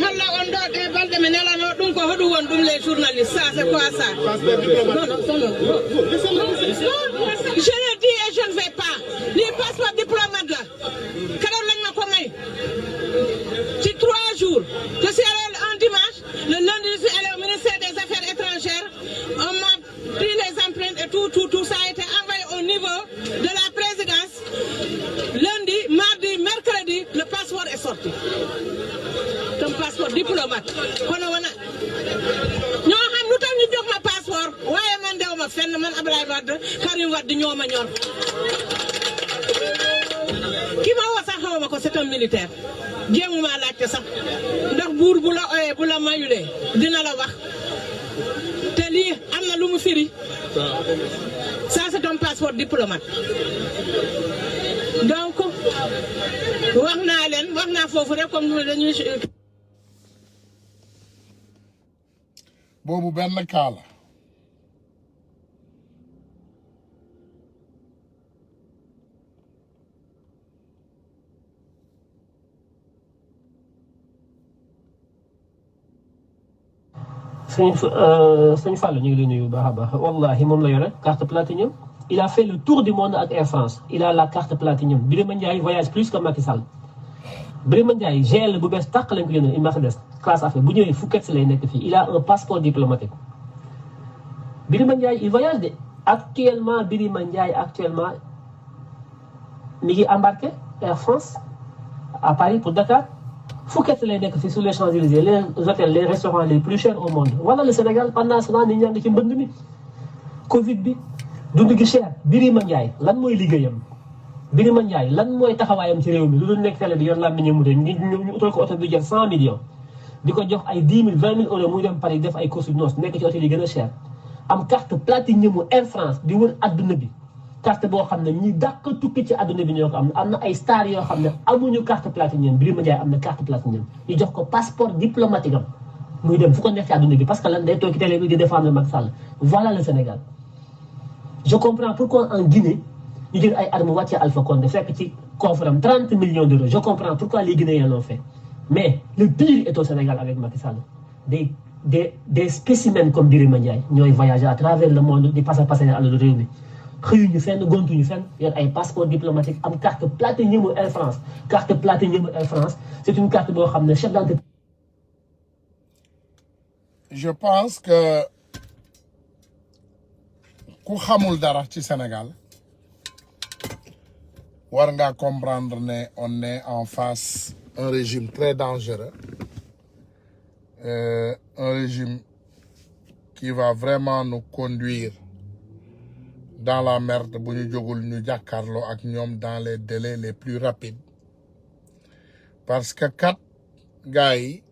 holla on ɗo ɗe balɗe mi nelano ɗum ko hoɗum won ɗum les journalistes ça c'est quoi ça je le dis et je ne vais pas li passeport diplomate la keroog lañ ma ko may ci 3 jours je suis allé un dimanche le lundi je suis allé au ministère des affaires étrangères on m'a pris les empreintes et tout ça a été envoyé au niveau de la présidence lundi mardi mercredi le passeport est sorti comme passeport diplomate kono wona ñoo xam lu tax ñu jox ma passeport waaye man dew ma fenn man Abdoulaye Wade Karim Wade ñoo ma ñor ki ma woo sax xawma ko c'est un militaire jéemuma laajte sax ndax buur bu la oyee bu la mayulee dina la wax te lii am na lu mu firi ça c'est un passeport diplomate donc wax naa foofu rek comme dañuy boobu benn kaa la sëñ Fall ñu ngi lay nuyu bu baax a baax wallahi moom la yore carte Platinum il a fait le tour du monde ak Air France il a la carte Platinum Birima Ndiaye voyage plus que Macky Sall Birima Ndiaye GL bu bees tàq lañ ko jëndee une Mercedes classe affaire bu ñëwee Phuket si lay nekk fii il a un passeport diplomatique Birima Ndiaye il voyage de actuellement Birima Ndiaye actuellement mi ngi embarqué Air France à Paris pour Dakar Phuket lay nekk fii sur les Champs-Élysées les hôtels les restaurants les plus chers au monde voilà le Sénégal pendant ce temps nit ñaa ngi ci mbënd mi Covid bi dund gi cher Birima Ndiaye lan mooy liggéeyam Birima Ndiaye lan mooy taxawaayam ci réew mi lu dul nekk télé bi yor laa ñu ñu utal ko oto bi jar 100 millions di ko jox ay 10 000 20 000 euros muy dem Paris def ay courses noces nekk ci hôtel yi gën a cher am carte Platinum mu Air France di wër adduna bi carte boo xam ne ñi dàq tukki ci àdduna bi ñoo ko am na ay stars yoo xam ne amuñu carte platinium Birima Ndiaye am na carte platinium ñu jox ko passeport diplomatique am muy dem fu ko neex ci àdduna bi parce que lan day toog ci télé bi di défendre Macky Sall voilà le Sénégal. Je comprends pourquoi en Guinée ñu jël ay armes wàccee Alpha Condé fekk ci coffre am 30 millions d'euros je comprends pourquoi les Guinéens l'ont fait mais le pire est au Sénégal avec Macky Sall des spécimens comme Birima Ndiaye ñooy voyager à travers le monde di passer àll réew mi xëyuñu fenn gontuñu fenn yor ay passeport diplomatique am carte platinium Air France carte platinium Air France c'est une carte boo xam ne chef d'entreprise. Je pense que ku xamul dara ci Sénégal war nga comprendre ne on est en face un régime très dangereux un régime qui va vraiment nous conduire dans la merde bu ñu jógul ñu jàkkaarloo ak ñoom dans les délais les plus rapides parce que kat gars yi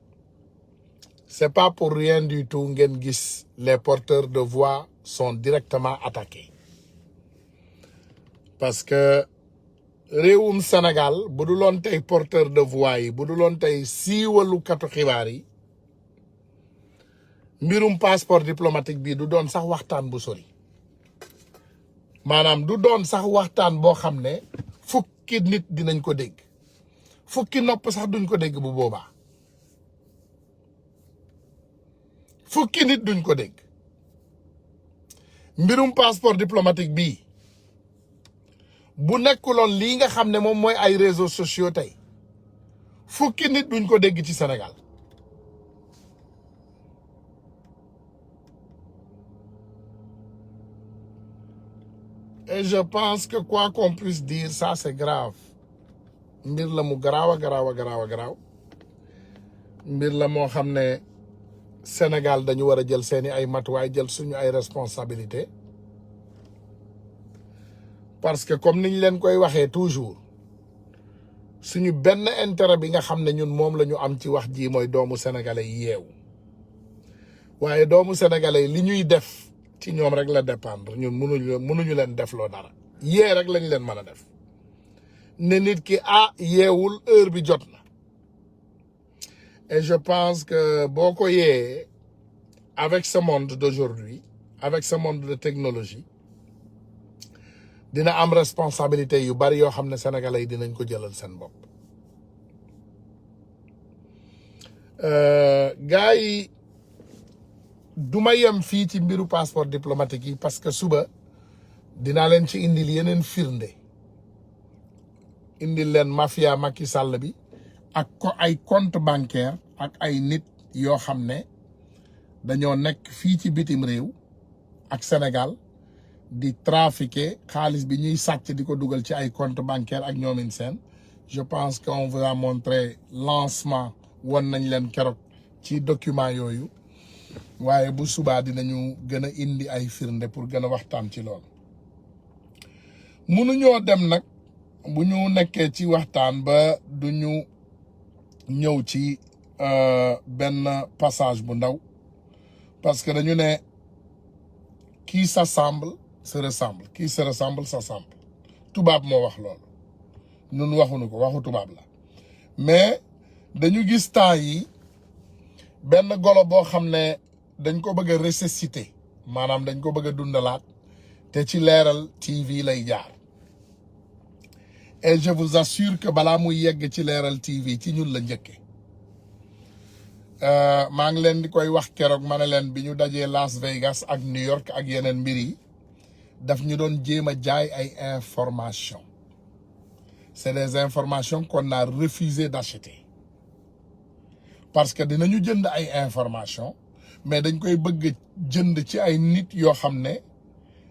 c'est pas pour rien du tout ngeen gis les porteurs de voix sont directement attaqués parce que réewum Sénégal bu du loon tey porteur de voix yi bu du loon tey siiwalu katu xibaar yi mbirum passeport diplomatique bi du doon sax waxtaan bu sori maanaam du doon sax waxtaan boo xam ne fukki nit dinañ ko dégg fukki nopp sax duñ ko dégg bu boobaa fukki nit duñ ko dégg mbirum passeport diplomatique bii bu nekkuloon lii nga xam ne moom mooy ay réseaux sociaux tey fukki nit duñ ko dégg ci Sénégal et je pense que quoi qu'on puisse dire ça c'est grave mbir la mu garaaw a garaaw mbir la moo xam ne Sénégal dañu war a jël seeni ay matuwaay jël suñu ay responsabilité parce que comme niñ leen koy waxee toujours suñu benn intérêt bi nga xam ne ñun moom la ñu am ci wax ji mooy doomu sénégalais yi yeewu waaye doomu sénégalais yi li ñuy def ci ñoom rek la dépendre ñun mënuñu leen def loo dara yee rek lañ leen mën a def ne nit ki yeewul heure bi jot na et je pense que boo ko yee avec ce monde d'aujourd'hui avec ce monde de technologie dina am responsabilité yu bari yoo xam ne sénégalais yi dinañ ko jëlal seen bopp gars yi du ma yem fii ci mbiru passeport diplomatique yi parce que suba dinaa leen ci indil yeneen firnde indil leen mafia Macky Sall bi ak ko ay compte bancaire ak ay nit yoo xam ne dañoo nekk fii ci bitim réew ak Sénégal di trafiquer xaalis bi ñuy sàcc di ko dugal ci ay compte bancaire ak ñoomin seen je pense qu'on vous a montré lancement won nañ leen keroog ci document yooyu waaye bu subaa dinañu gën a indi ay firnde pour gën a waxtaan ci loolu mënuñoo dem nag bu ñu nekkee ci waxtaan ba du ñu ñëw ci benn passage bu ndaw parce que dañu ne qui s'assemble se ressemble qui se ressemble s'assemble tubaab moo wax loolu ñun waxuñu ko waxu tubaab la mais dañu gis temps yi benn golo boo xam ne dañ ko bëgg a ressusciter maanaam dañ ko bëgg a dundalaat te ci Leral TV lay jaar et je vous assure que balaa muy yegg ci Leral TV ci ñun la njëkke maa ngi leen di koy wax keroog ma ne leen bi ñu dajee Las Vegas ak New York ak yeneen mbir yi daf ñu doon jéem a jaay ay informations c'est des informations qu'on a refusé d'acheter parce que dinañu jënd ay informations mais dañ koy bëgg jënd ci ay nit yoo xam ne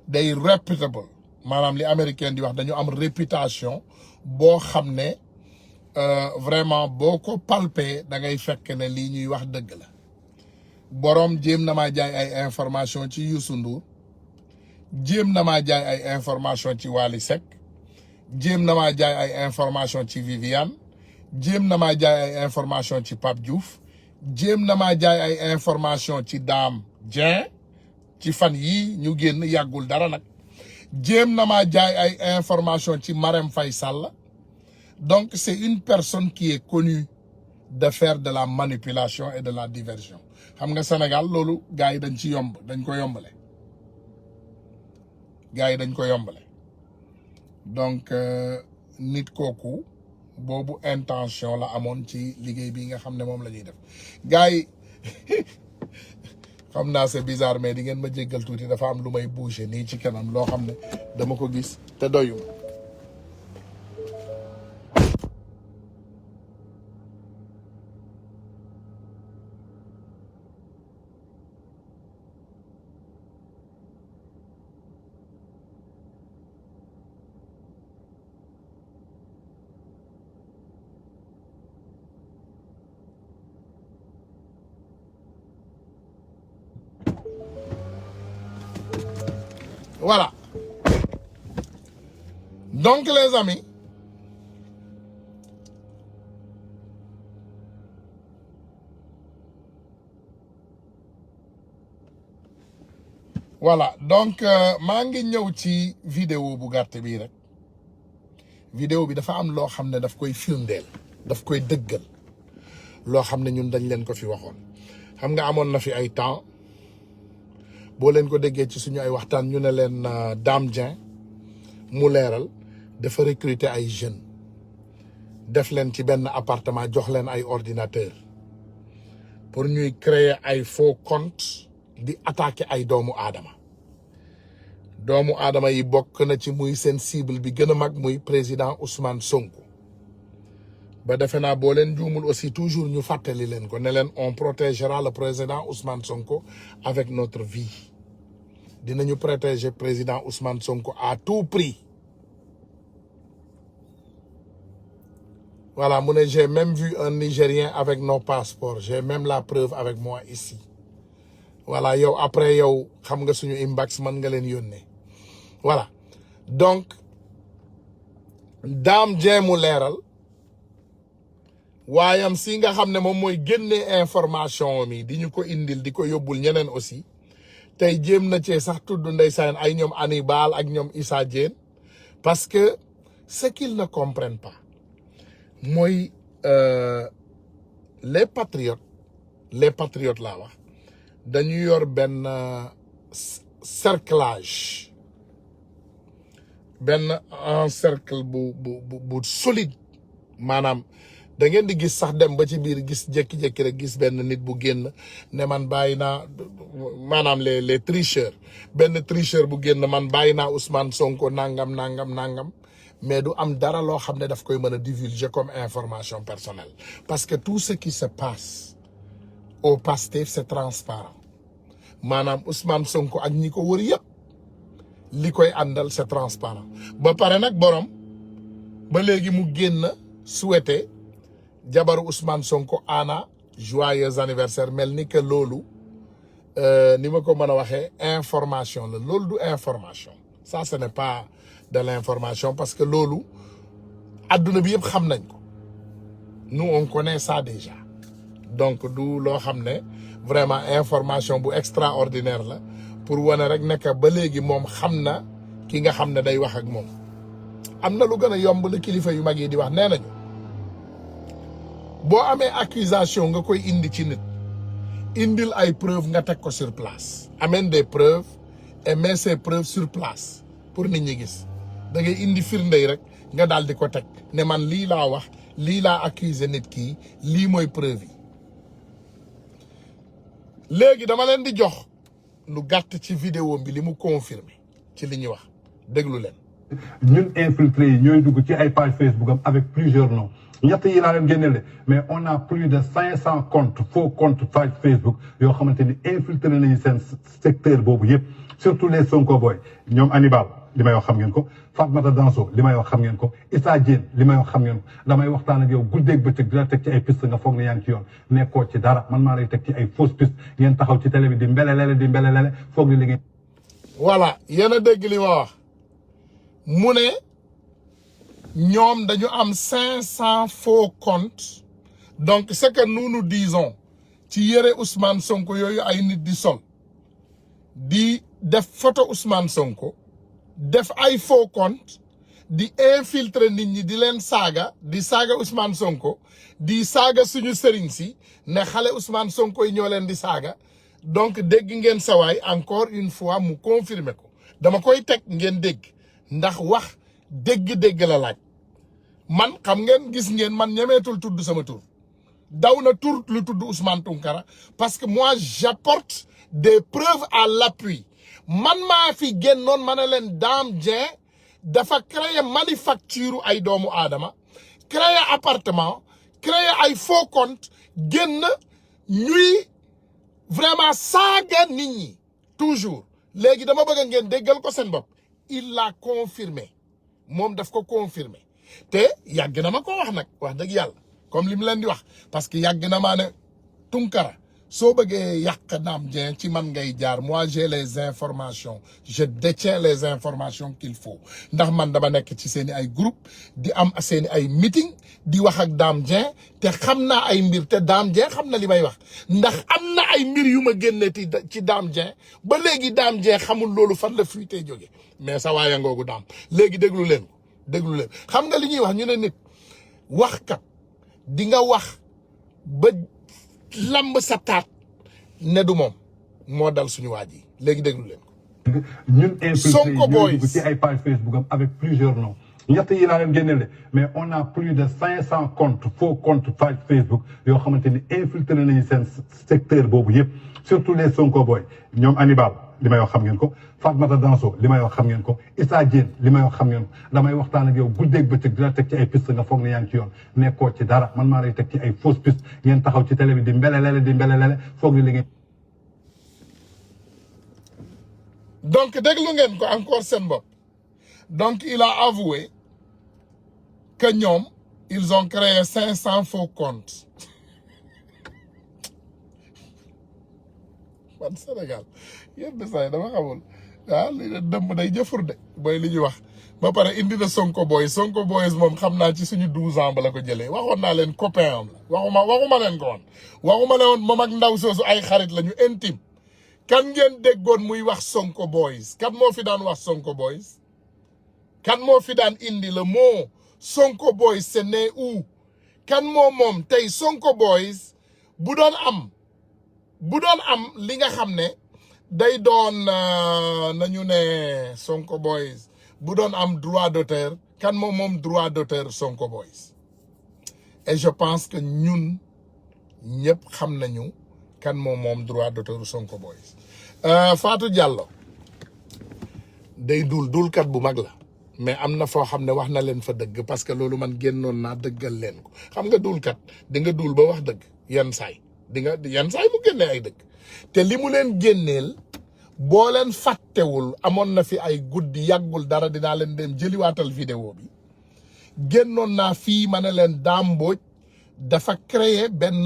day reputable maanaam li américain di wax dañu am réputation boo xam ne vraiment boo ko palpé da ngay fekk ne lii ñuy wax dëgg la boroom jéem na maa jaay ay information ci Youssou Ndour jéem na maa jaay ay information ci Wally Seck jéem na maa jaay ay information ci Viviane jéem na maa jaay ay information ci Pape Diouf jéem na maa jaay ay information ci Dame Dieng ci fan yii ñu génn yàggul dara nag jéem na maa jaay ay information ci Marème Faye Sall donc c'est une personne qui est connue de faire de la manipulation et de la diversion xam nga Sénégal loolu gars yi dañ ci yomb dañ ko yombale gars yi dañ ko yombale donc nit kooku boobu intention la amoon ci liggéey bi nga xam ne moom la ñuy def gars yi xam naa c'est bizarre mais di ngeen ma jéggal tuuti dafa am lu may bouger nii ci kanam loo xam ne dama ko gis te doyuma voilà donc les amis voilà donc maa ngi ñëw ci vidéo bu gàtt bii rek vidéo bi dafa am loo xam ne daf koy firndeel daf koy dëggal loo xam ne ñun dañ leen ko fi waxoon xam nga amoon na fi ay temps boo leen ko déggee ci suñu ay waxtaan ñu ne leen Dame Dieng mu leeral dafa recruter ay jeunes def leen ci benn appartement jox leen ay ordinateur pour ñuy créer ay faux compte di attaquer ay doomu aadama yi bokk na ci muy seen cible bi gën a mag muy président Ousmane Sonko ba defe naa boo leen juumul aussi toujours ñu fàttali leen ko ne leen on protégera le président Ousmane Sonko avec notre vie dinañu protéger président Ousmane Sonko à tout prix voilà mu ne j'ai même vu un Nigérien avec nos passeports j'ai même la preuve avec moi ici voilà yow après yow xam nga suñu inbox mën nga leen yónnee voilà donc Dame Dieng mu leeral waayam si nga xam ne moom mooy génnee information mi di ñu ko indil di ko yóbbul ñeneen aussi tey jéem na cee sax tudd ndeysaan ay ñoom Hannibal ak ñoom Issa Diène parce que ce qu'ils ne comprennent pas mooy les patriotes laa wax dañu yor benn cerclage benn encercle bu solide maanaam da ngeen di gis sax dem ba ci biir gis jékki-jékki rek gis benn nit bu génn ne man bàyyi naa maanaam les tricheurs benn tricheur bu génn man bàyyi naa Ousmane Sonko nangam mais du am dara loo xam ne daf koy mën a divulguer comme information personnelle parce que tout ce qui se passe au Pastef c'est transparent maanaam Ousmane Sonko ak ñi ko wër yëpp li koy àndal c'est transparent ba pare nag borom ba léegi mu génn souhaité jabaru Ousmane Sonko Anna joyeux anniversaire mel ni que loolu ni ma ko mën a waxee information la loolu du information ça ce n'est pas de l'information parce que loolu adduna bi yëpp xam nañ ko nous on connaît ça déjà donc du loo xam ne vraiment information bu extraordinaire la pour wane rek nekk ba léegi moom xam na ki nga xam ne day wax ak moom am na lu gën a yomb la kilifa yu mag yi di wax nee nañu boo amee accusation nga koy indi ci nit indil ay preuves nga teg ko sur place amène des preuves et mets ces preuves sur place pour nit ñi gis da ngay indi firnde yi rek nga daal di ko teg ne man lii laa wax lii laa accuser nit kii lii mooy preuve yi léegi dama leen di jox lu gàtt ci vidéo bi li mu confirmer ci li ñuy wax déglu leen. ñun infiltrés yi ñooy dugg ci ay page Facebook am avec plusieurs noms ñett yi laa leen génneel de mais on a plus de 500 comptes faux comptes page Facebook yoo xamante ni infiltré nañu seen secteur boobu yëpp surtout les Sonko boy ñoom Hannibal li may wax xam ngeen ko Fatmata Danso li may wax xam ngeen ko Issa Diène li may wax xam ngeen ko damay waxtaan ak yow guddeeg bëccëg di la teg ci ay piste nga foog ne yaa ngi ci yoon nekkoo ci dara man maa lay teg ci ay fausse piste ngeen taxaw ci télé bi di mbelelele foog ni li ngeen. voilà yéen a dégg li ma wax mu ne ñoom dañu am 500 faux comptes donc ce que nous disons ci yëre Ousmane Sonko yooyu ay nit di sol di def photo Ousmane Sonko def ay faux compte di infiltrer nit ñi di leen saaga di saaga Ousmane Sonko di saaga suñu sëriñ si ne xale Ousmane Sonko yi ñoo leen di saaga donc dégg ngeen sawaay encore une fois mu confirmer ko dama koy teg ngeen dégg ndax wax dégg-dégg la laaj man xam ngeen gis ngeen man ñemeetul tudd sama tur daw na tur lu tudd Ousmane Tounkara parce que moi j'apporte des preuves à l'appui man maa fi génnoon ma ne leen Dame Dieng dafa créer manufacture ay doomu aadama créer appartement créer ay faux compte génn ñuy vraiment saaga nit ñi toujours léegi dama bëgg ngeen déggal ko seen bopp il l'a confirmé moom daf ko confirmé te yàgg na ma ko wax nag wax dëgg yàlla comme li mu leen di wax parce que yàgg na maa ne Tounkara soo bëggee yàq Dame Dieng ci man ngay jaar moi j'ai les informations je détiens les informations qu'il faut ndax man dama nekk ci seeni ay groupe di am seeni ay meeting di wax ak Dame Dieng te xam naa ay mbir te Dame Dieng xam na li may wax ndax am na ay mbir yu ma génne ci Dame Dieng ba léegi Dame Dieng xamul loolu fan la fuité jóge mais sa waaya ngoogu daam léegi déglu leen xam nga li ñuy wax ñu ne nit waxkat di nga wax ba lamb sa taat ne du moom moo dal suñu waaj yi léegi déglu leen ko ñun infiltré Sonko Boys ci ay page Facebook am avec plusieurs noms ñett yi laa leen génneel mais on a plus de 500 comptes faux comptes page Facebook yoo xamante ni infiltré nañu seen secteur boobu yëpp surtout les Sonko Boys ñoom Hannibal li may wax xam ngeen ko Fatmata Danso li may wax xam ngeen ko Issa Diène li may wax xam ngeen ko damay waxtaan ak yow guddeeg bëccëg dina teg ci ay piste nga foog ne yaa ngi ci yoon nekkoo ci dara man maa lay teg ci ay fausse piste ngeen taxaw ci télé bi di mbelelele foog ni li ngeen donc déglu ngeen ko encore seen bopp donc il a avoué que ñoom ils ont créé 500 faux comptes man Sénégal yéen de saa yi dama xamul li de dëmb day jëfur de booy li ñuy wax ba pare indi na Sonko Boys moom xam naa ci suñu 12 ans ba la ko jëlee waxoon naa leen copain am la waxuma leen ko woon waxuma leen woon moom ak ndaw soosu ay xarit la ñu intime kan ngeen déggoon muy wax Sonko Boys kan moo fi daan wax Sonko Boys kan moo fi daan indi le mot Sonko Boys c'est né où kan moom tey Sonko Boys bu doon am li nga xam ne day doon nañu ne Sonko Boys bu doon am droit d'auteur kan moom droit d'auteur Sonko Boys et je pense que ñun ñëpp xam nañu kan moom droit d'auteur Sonko Boys Fatou Diallo day dulkat bu mag la mais am na foo xam ne wax na leen fa dëgg parce que loolu man génnoon naa dëggal leen ko xam nga dulkat di nga dul ba wax dëgg yenn saay mu génnee ay dëgg te li mu leen génneel boo leen fàttewul amoon na fi ay guddi yàggul dara dinaa leen dem jëliwaatal vidéo bi génnoon naa fii ma ne leen Dame Mbodj dafa créer benn